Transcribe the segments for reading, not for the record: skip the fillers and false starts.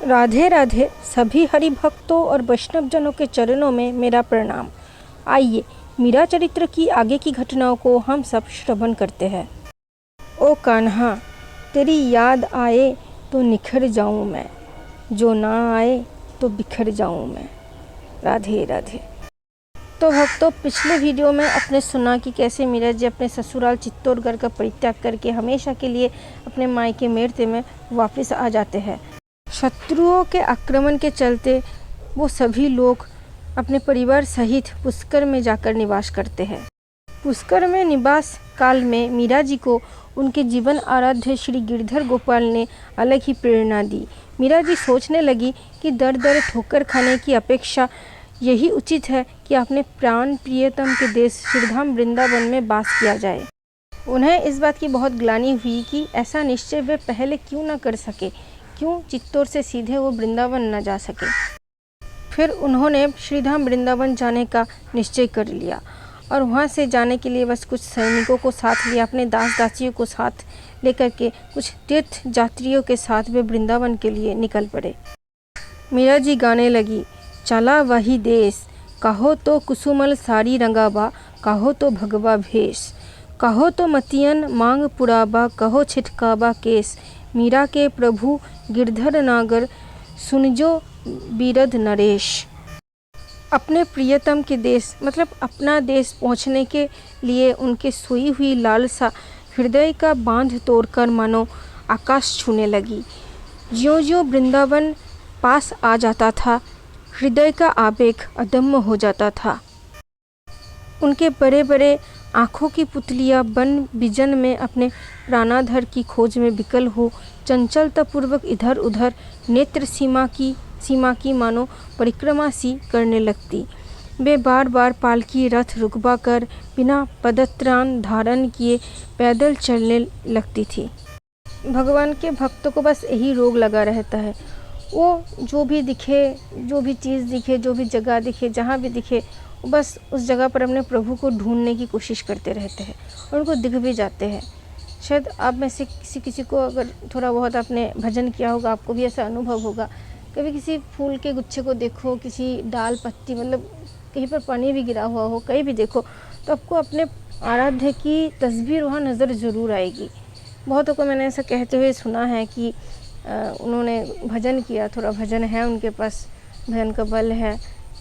राधे राधे। सभी हरि भक्तों और वैष्णव जनों के चरणों में मेरा प्रणाम। आइए मीरा चरित्र की आगे की घटनाओं को हम सब श्रवण करते हैं। ओ कान्हा, तेरी याद आए तो निखर जाऊं मैं, जो ना आए तो बिखर जाऊं मैं। राधे राधे। तो भक्तों, पिछले वीडियो में आपने सुना कि कैसे मीरा जी अपने ससुराल चित्तौड़गढ़ का परित्याग करके हमेशा के लिए अपने मायके मेरते में वापस आ जाते हैं। शत्रुओं के आक्रमण के चलते वो सभी लोग अपने परिवार सहित पुष्कर में जाकर निवास करते हैं। पुष्कर में निवास काल में मीरा जी को उनके जीवन आराध्य श्री गिरधर गोपाल ने अलग ही प्रेरणा दी। मीरा जी सोचने लगी कि दर दर ठोकर खाने की अपेक्षा यही उचित है कि अपने प्राण प्रियतम के देश श्रीधाम वृंदावन में वास किया जाए। उन्हें इस बात की बहुत ग्लानि हुई कि ऐसा निश्चय वे पहले क्यों न कर सके, क्यों चित्तौड़ से सीधे वो वृंदावन न जा सके। फिर उन्होंने श्रीधाम वृंदावन जाने का निश्चय कर लिया और वहाँ से जाने के लिए बस कुछ सैनिकों को साथ लिया, अपने दास दासियों को साथ लेकर के कुछ तीर्थ यात्रियों के साथ वे वृंदावन के लिए निकल पड़े। मीरा जी गाने लगी, चला वही देश, कहो तो कुसुमल साड़ी रंगाबा, कहो तो भगवा भेष, कहो तो मतियन मांग पुराबा, कहो छिटकाबा केस, मीरा के प्रभु गिरधर नागर, सुनजो बीरद नरेश। अपने प्रियतम के देश मतलब अपना देश पहुंचने के लिए उनके सोई हुई लालसा हृदय का बांध तोड़कर मानो आकाश छूने लगी। ज्यों-ज्यों वृंदावन पास आ जाता था, हृदय का आवेग अदम्य हो जाता था। उनके बड़े बड़े आँखों की पुतलियाँ वन विजन में अपने प्राणाधर की खोज में विकल हो चंचलतापूर्वक इधर उधर नेत्र सीमा की मानो परिक्रमा सी करने लगती। वे बार बार पालकी रथ रुकवा कर बिना पदत्राण धारण किए पैदल चलने लगती थी। भगवान के भक्तों को बस यही रोग लगा रहता है। वो जो भी दिखे, जो भी चीज़ दिखे, जो भी जगह दिखे, जहाँ भी दिखे, बस उस जगह पर अपने प्रभु को ढूंढने की कोशिश करते रहते हैं और उनको दिख भी जाते हैं। शायद आप में से किसी को अगर थोड़ा बहुत आपने भजन किया होगा, आपको भी ऐसा अनुभव होगा। कभी किसी फूल के गुच्छे को देखो, किसी डाल पत्ती मतलब कहीं पर पानी भी गिरा हुआ हो, कहीं भी देखो तो आपको अपने आराध्य की तस्वीर वहाँ नज़र ज़रूर आएगी। बहुतों को मैंने ऐसा कहते हुए सुना है कि उन्होंने भजन किया, थोड़ा भजन है उनके पास, भजन का बल है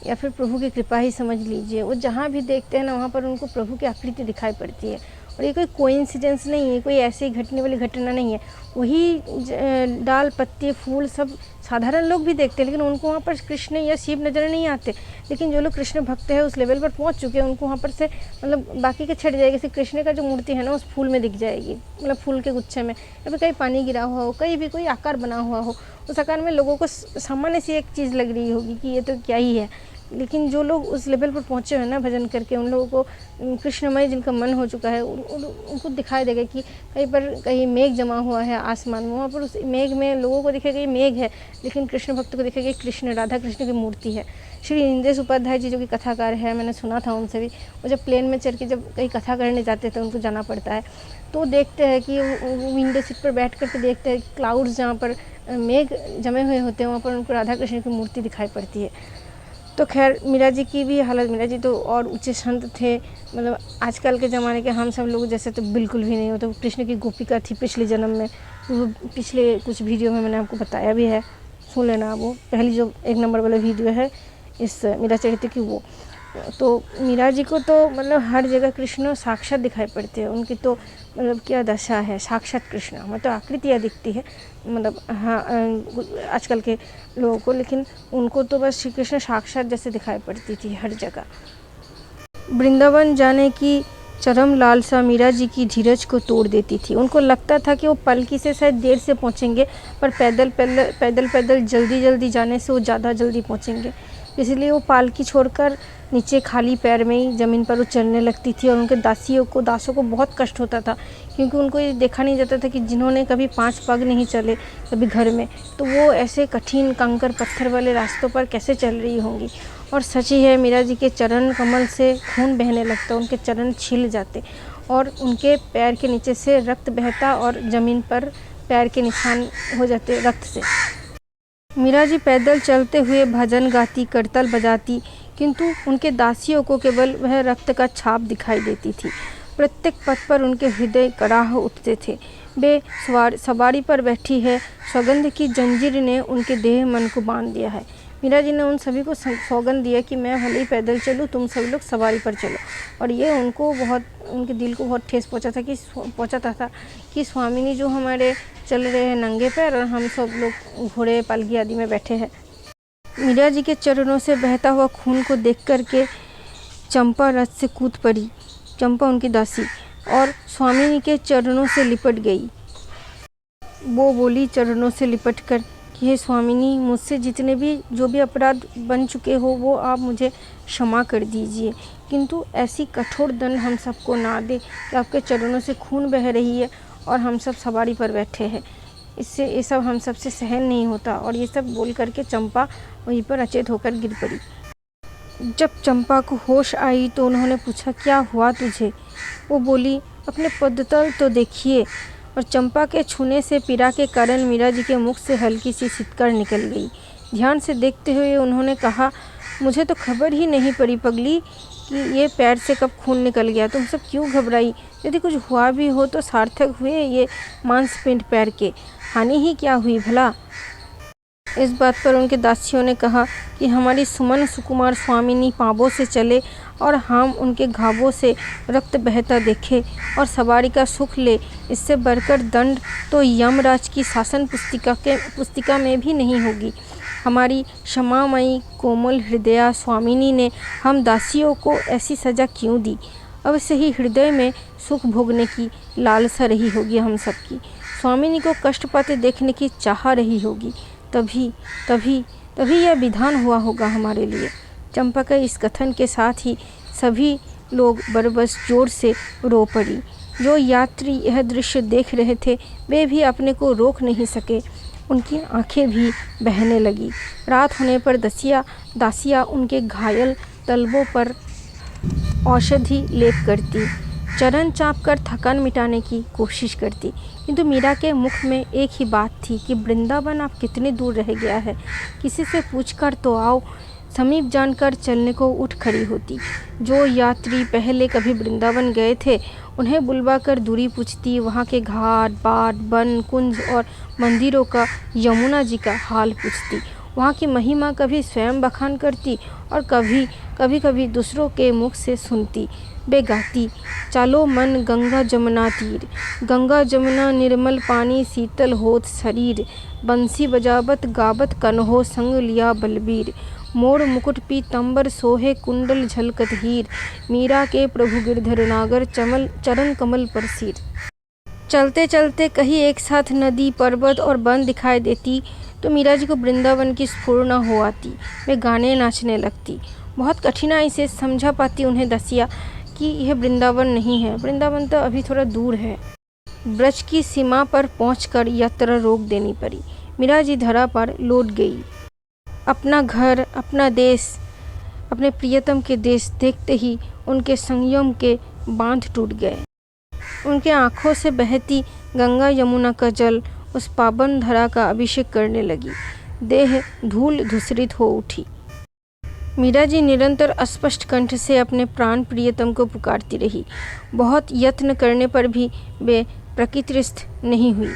या फिर प्रभु की कृपा ही समझ लीजिए। वो जहाँ भी देखते हैं ना, वहाँ पर उनको प्रभु की आकृति दिखाई पड़ती है। और ये कोई कोइंसिडेंस नहीं है, कोई ऐसे ही घटने वाली घटना नहीं है। वही डाल पत्ते फूल सब साधारण लोग भी देखते हैं, लेकिन उनको वहाँ पर कृष्ण या शिव नजर नहीं आते। लेकिन जो लोग कृष्ण भक्त हैं, उस लेवल पर पहुँच चुके हैं, उनको वहाँ पर से मतलब बाकी के छट जाएगी। सिर्फ कृष्ण का जो मूर्ति है ना, उस फूल में दिख जाएगी, मतलब फूल के गुच्छे में, या फिर कहीं पानी गिरा हुआ हो, कहीं भी कोई आकार बना हुआ हो, उस आकार में लोगों को सामान्य सी एक चीज़ लग रही होगी कि ये तो क्या ही है। लेकिन जो लोग उस लेवल पर पहुँचे हैं ना भजन करके, उन लोगों को कृष्णमय जिनका मन हो चुका है, उनको दिखाई देगा कि कहीं पर कहीं मेघ जमा हुआ है आसमान में, वहाँ पर उस मेघ में लोगों को दिखेगा ये मेघ है, लेकिन कृष्ण भक्त को दिखेगा कृष्ण राधा कृष्ण की मूर्ति है। श्री इंद्रेश उपाध्याय जी जो कि कथाकार है, मैंने सुना था उनसे भी, वो जब प्लेन में चढ़ के जब कहीं कथा करने जाते थे, उनको जाना पड़ता है, तो देखते हैं कि वो विंडो सीट पर बैठ करके देखते हैं कि क्लाउड्स जहाँ पर मेघ जमे हुए होते हैं, वहाँ पर उनको राधा कृष्ण की मूर्ति दिखाई पड़ती है। तो खैर मीरा जी की भी हालत, मीरा जी तो और ऊंचे संत थे, मतलब आजकल के ज़माने के हम सब लोग जैसे तो बिल्कुल भी नहीं होते। वो कृष्ण की गोपिका थी पिछले जन्म में, वो पिछले कुछ वीडियो में मैंने आपको बताया भी है, सुन लेना। वो पहली जो 1 नंबर वाला वीडियो है इस मीरा चरित्र की, वो तो मीरा जी को तो मतलब हर जगह कृष्ण साक्षात दिखाई पड़ते हैं। उनकी तो मतलब क्या दशा है, साक्षात कृष्ण, मतलब तो आकृतियाँ दिखती है मतलब हाँ आजकल के लोगों को, लेकिन उनको तो बस श्री कृष्ण साक्षात जैसे दिखाई पड़ती थी हर जगह। वृंदावन जाने की चरम लालसा मीरा जी की धीरज को तोड़ देती थी। उनको लगता था कि वो पालकी से शायद देर से पहुँचेंगे, पर पैदल जल्दी जाने से वो ज़्यादा जल्दी पहुँचेंगे। इसलिए वो पालकी छोड़कर नीचे खाली पैर में ही ज़मीन पर वो चलने लगती थी। और उनके दासों को बहुत कष्ट होता था, क्योंकि उनको ये देखा नहीं जाता था कि जिन्होंने कभी 5 पग नहीं चले कभी घर में, तो वो ऐसे कठिन कंकर पत्थर वाले रास्तों पर कैसे चल रही होंगी। और सच ही है, मीरा जी के चरण कमल से खून बहने लगता, उनके चरण छिल जाते और उनके पैर के नीचे से रक्त बहता और ज़मीन पर पैर के निशान हो जाते रक्त से। मीरा जी पैदल चलते हुए भजन गाती, करताल बजाती, किंतु उनके दासियों को केवल वह रक्त का छाप दिखाई देती थी। प्रत्येक पथ पर उनके हृदय कड़ाह उठते थे। वे सवारी पर बैठी है, सौगंध की जंजीर ने उनके देह मन को बांध दिया है। मीरा जी ने उन सभी को सौगंध दिया कि मैं भले ही पैदल चलूँ, तुम सभी लोग सवारी पर चलो। और ये उनके दिल को बहुत ठेस पहुँचाता था कि स्वामिनी जो हमारे चल रहे हैं नंगे पैर और हम सब लोग घोड़े पालकी आदि में बैठे हैं। मीरा जी के चरणों से बहता हुआ खून को देख कर के चंपा रथ से कूद पड़ी। चंपा उनकी दासी और स्वामिनी के चरणों से लिपट गई। वो बोली चरणों से लिपट कर कि हे स्वामिनी, मुझसे जितने भी जो भी अपराध बन चुके हो वो आप मुझे क्षमा कर दीजिए, किंतु ऐसी कठोर दंड हम सबको ना दे कि आपके चरणों से खून बह रही है और हम सब सवारी पर बैठे हैं। इससे ये सब हम सबसे सहन नहीं होता। और ये सब बोल करके चंपा वहीं पर अचेत होकर गिर पड़ी। जब चंपा को होश आई तो उन्होंने पूछा, क्या हुआ तुझे? वो बोली, अपने पदतल तो देखिए। और चंपा के छूने से पीड़ा के कारण मीरा जी के मुख से हल्की सी सिटकार निकल गई। ध्यान से देखते हुए उन्होंने कहा, मुझे तो खबर ही नहीं पड़ी पगली कि ये पैर से कब खून निकल गया। तुम सब क्यों घबराई? यदि कुछ हुआ भी हो तो सार्थक हुए ये मांसपिंड पैर के, हानि ही क्या हुई भला? इस बात पर उनके दासियों ने कहा कि हमारी सुमन सुकुमार स्वामिनी पांवों से चले और हम उनके घावों से रक्त बहता देखे और सवारी का सुख ले, इससे बढ़कर दंड तो यमराज की शासन पुस्तिका में भी नहीं होगी। हमारी क्षमामयी कोमल हृदया स्वामिनी ने हम दासियों को ऐसी सजा क्यों दी? अब से ही हृदय में सुख भोगने की लालसा रही होगी हम सबकी, स्वामिनी को कष्ट पाते देखने की चाह रही होगी। तभी यह विधान हुआ होगा हमारे लिए। चंपा के इस कथन के साथ ही सभी लोग बरबस जोर से रो पड़ी। जो यात्री यह दृश्य देख रहे थे वे भी अपने को रोक नहीं सके, उनकी आंखें भी बहने लगी। रात होने पर दासियाँ उनके घायल तलवों पर औषधि लेप करती, चरण चाप कर थकान मिटाने की कोशिश करती, किंतु मीरा के मुख में एक ही बात थी कि वृंदावन आप कितने दूर रह गया है, किसी से पूछकर तो आओ। समीप जानकर चलने को उठ खड़ी होती। जो यात्री पहले कभी वृंदावन गए थे उन्हें बुलवाकर दूरी पूछती, वहाँ के घाट बाट वन कुंज और मंदिरों का, यमुना जी का हाल पूछती, वहाँ की महिमा कभी स्वयं बखान करती और कभी दूसरों के मुख से सुनती। वे गाती, चालो मन गंगा जमुना तीर, गंगा जमुना निर्मल पानी शीतल होत शरीर, बंसी बजावत गावत कन्हो संग लिया बलबीर, मोर मुकुट पीतंबर सोहे कुंडल झलकत हीर, मीरा के प्रभु गिरधर नागर चरण कमल पर सिर। चलते चलते कहीं एक साथ नदी, पर्वत और वन दिखाई देती तो मीरा जी को वृंदावन की स्फुरना हो आती। वे गाने नाचने लगती। बहुत कठिनाई से समझा पाती उन्हें दसिया कि यह वृंदावन नहीं है, वृंदावन तो अभी थोड़ा दूर है। ब्रज की सीमा पर पहुंचकर यात्रा रोक देनी पड़ी। मीरा जी धरा पर लौट गई। अपना घर, अपना देश, अपने प्रियतम के देश देखते ही उनके संयम के बांध टूट गए। उनके आँखों से बहती गंगा यमुना का जल उस पावन धरा का अभिषेक करने लगी। देह धूल धूसरित हो उठी। मीरा जी निरंतर अस्पष्ट कंठ से अपने प्राण प्रियतम को पुकारती रही। बहुत यत्न करने पर भी वे प्रकृतिस्थ नहीं हुई।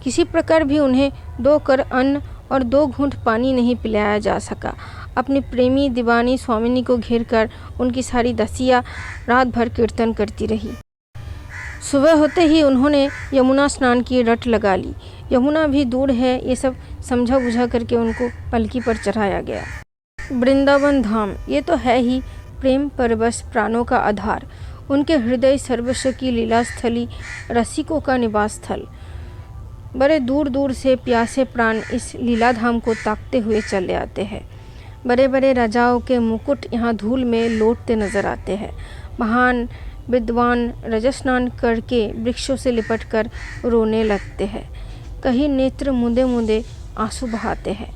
किसी प्रकार भी उन्हें 2 कर अन्न और 2 घूंट पानी नहीं पिलाया जा सका। अपनी प्रेमी दीवानी स्वामिनी को घेरकर उनकी सारी दासियाँ रात भर कीर्तन करती रही। सुबह होते ही उन्होंने यमुना स्नान की रट लगा ली। यमुना भी दूर है, ये सब समझा बुझा करके उनको पलकी पर चढ़ाया गया। वृंदावन धाम ये तो है ही प्रेम परवश प्राणों का आधार। उनके हृदय सर्वस्व की लीला स्थली, रसिकों का निवास स्थल। बड़े दूर दूर से प्यासे प्राण इस लीला धाम को ताकते हुए चले आते हैं। बड़े बड़े राजाओं के मुकुट यहाँ धूल में लौटते नजर आते हैं। महान विद्वान रजस्नान करके वृक्षों से लिपटकर रोने लगते हैं। कहीं नेत्र मुंदे मुंदे आंसू बहाते हैं।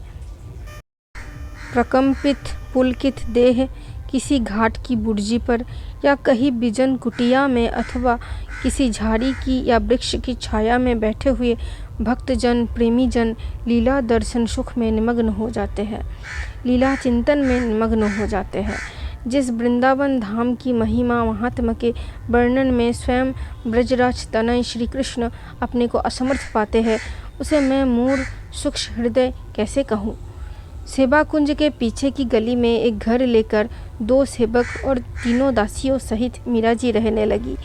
प्रकंपित पुलकित देह किसी घाट की बुर्जी पर या कहीं बिजन कुटिया में अथवा किसी झाड़ी की या वृक्ष की छाया में बैठे हुए भक्तजन प्रेमी जन लीला दर्शन सुख में निमग्न हो जाते हैं, लीला चिंतन में निमग्न हो जाते हैं। जिस वृंदावन धाम की महिमा महात्मा के वर्णन में स्वयं ब्रजराज तनय श्री कृष्ण अपने को असमर्थ पाते हैं, उसे मैं मूढ़ सूक्ष्म हृदय कैसे कहूँ। सेवा कुंज के पीछे की गली में एक घर लेकर 2 सेवक और 3 दासियों सहित मीरा जी रहने लगी,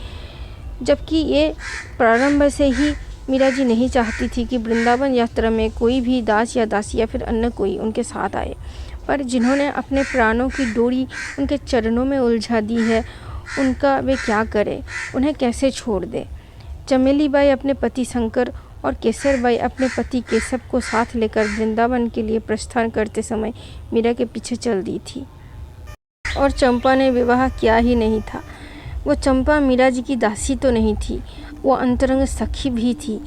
जबकि ये प्रारंभ से ही मीरा जी नहीं चाहती थी कि वृंदावन यात्रा में कोई भी दास या दासी या फिर अन्य कोई उनके साथ आए, पर जिन्होंने अपने प्राणों की डोरी उनके चरणों में उलझा दी है, उनका वे क्या करें, उन्हें कैसे छोड़ दें। चमेली बाई अपने पति शंकर और केसर बाई अपने पति केशव को साथ लेकर वृंदावन के लिए प्रस्थान करते समय मीरा के पीछे चल दी थी। और चंपा ने विवाह किया ही नहीं था। वो चंपा मीरा जी की दासी तो नहीं थी, वो अंतरंग सखी भी थी,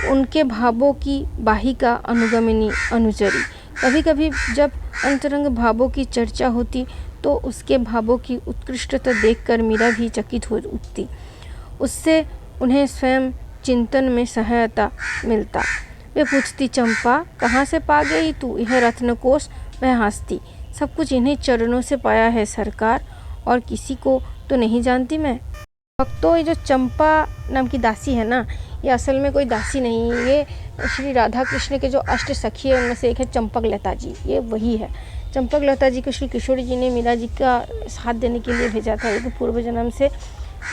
उनके भावों की बाहिका अनुगमिनी अनुचरी। कभी कभी जब अंतरंग भावों की चर्चा होती तो उसके भावों की उत्कृष्टता देखकर मीरा भी चकित हो उठती, उससे उन्हें स्वयं चिंतन में सहायता मिलता। वे पूछती, चंपा कहाँ से पा गई तू यह रत्नकोश। वह हंसती, सब कुछ इन्हीं चरणों से पाया है सरकार, और किसी को तो नहीं जानती मैं। भक्तों, ये जो चंपा नाम की दासी है ना, ये असल में कोई दासी नहीं है, ये श्री राधा कृष्ण के जो अष्ट सखी है उनमें से एक है चंपक लता जी, ये वही है। चंपक लता जी को श्री किशोर जी ने मीरा जी का साथ देने के लिए भेजा था। एक पूर्व जन्म से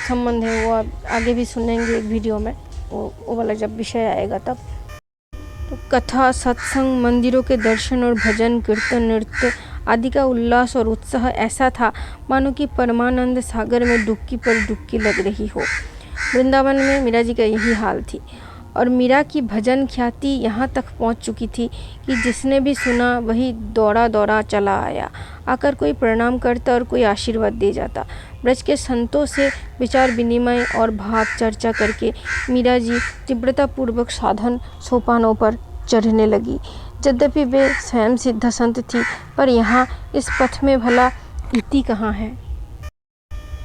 संबंध है, वो आगे भी सुनेंगे एक वीडियो में, वो वाला जब विषय आएगा तब। तो कथा, सत्संग, मंदिरों के दर्शन और भजन कीर्तन नृत्य आदि का उल्लास और उत्साह ऐसा था मानो कि परमानंद सागर में डुबकी पर डुबकी लग रही हो। वृंदावन में मीरा जी का यही हाल थी, और मीरा की भजन ख्याति यहाँ तक पहुँच चुकी थी कि जिसने भी सुना वही दौड़ा दौड़ा चला आया, आकर कोई प्रणाम करता और कोई आशीर्वाद दे जाता। ब्रज के संतों से विचार विनिमय और भाव चर्चा करके मीरा जी तीव्रतापूर्वक साधन सोपानों पर चढ़ने लगी। यद्यपि वे स्वयं सिद्ध संत थी, पर यहाँ इस पथ में भला इति कहाँ है।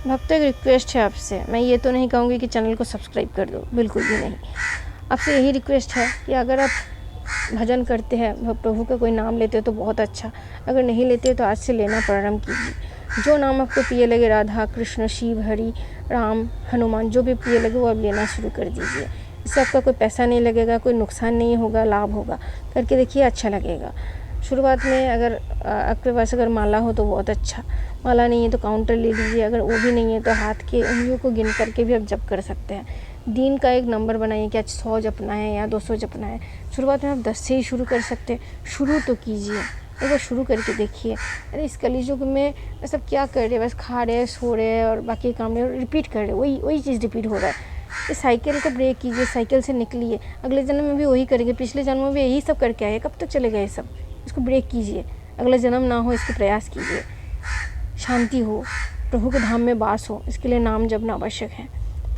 भक्तों, एक रिक्वेस्ट है आपसे, मैं ये तो नहीं कहूँगी कि चैनल को सब्सक्राइब कर दो, बिल्कुल भी नहीं। आपसे यही रिक्वेस्ट है कि अगर आप भजन करते हैं, प्रभु का कोई नाम लेते हो तो बहुत अच्छा, अगर नहीं लेते तो आज से लेना प्रारंभ कीजिए। जो नाम आपको प्रिय लगे, राधा कृष्ण शिव हरि राम हनुमान, जो भी प्रिय लगे वो आप लेना शुरू कर दीजिए। इससे आपका कोई पैसा नहीं लगेगा, कोई नुकसान नहीं होगा, लाभ होगा। करके देखिए, अच्छा लगेगा। शुरुआत में अगर आपके पास अगर माला हो तो बहुत अच्छा, माला नहीं है तो काउंटर ले लीजिए, अगर वो भी नहीं है तो हाथ के उंगलियों को गिन करके भी आप जप कर सकते हैं। दिन का एक नंबर बनाइए कि आज 100 जपना है या 200 जपना है। शुरुआत में आप 10 से ही शुरू कर सकते हैं, शुरू तो कीजिए, एक बार शुरू करके देखिए। अरे इस कलयुग में सब क्या कर रहे हैं, बस खा रहे हैं, सो रहे हैं और बाकी काम नहीं, रिपीट कर रहे हैं, वही चीज़ रिपीट हो रहा है। इस साइकिल को ब्रेक कीजिए, साइकिल से निकलिए। अगले जन्म में भी वही करेंगे, पिछले जन्म में भी यही सब करके आए, कब तक चलेगा ये सब। इसको ब्रेक कीजिए, अगला जन्म ना हो इसके प्रयास कीजिए। शांति हो, प्रभु के धाम में वास हो, इसके लिए नाम जपना आवश्यक है।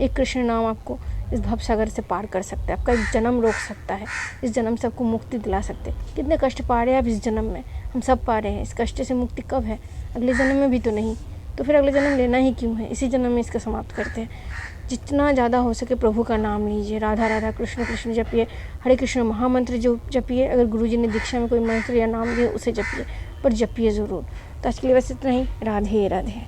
एक कृष्ण नाम आपको इस भव सागर से पार कर सकता है, आपका एक जन्म रोक सकता है, इस जन्म से आपको मुक्ति दिला सकते हैं। कितने कष्ट पा रहे हैं आप इस जन्म में, हम सब पा रहे हैं। इस कष्ट से मुक्ति कब है, अगले जन्म में भी तो नहीं, तो फिर अगले जन्म लेना ही क्यों है, इसी जन्म में इसका समाप्त करते हैं। जितना ज़्यादा हो सके प्रभु का नाम लीजिए, राधा राधा कृष्ण कृष्ण जपिए, हरे कृष्ण महामंत्र जो जपिए। अगर गुरुजी ने दीक्षा में कोई मंत्र या नाम दिया उसे जपिए, पर जपिए ज़रूर। तो आज के लिए बस इतना ही। राधे राधे।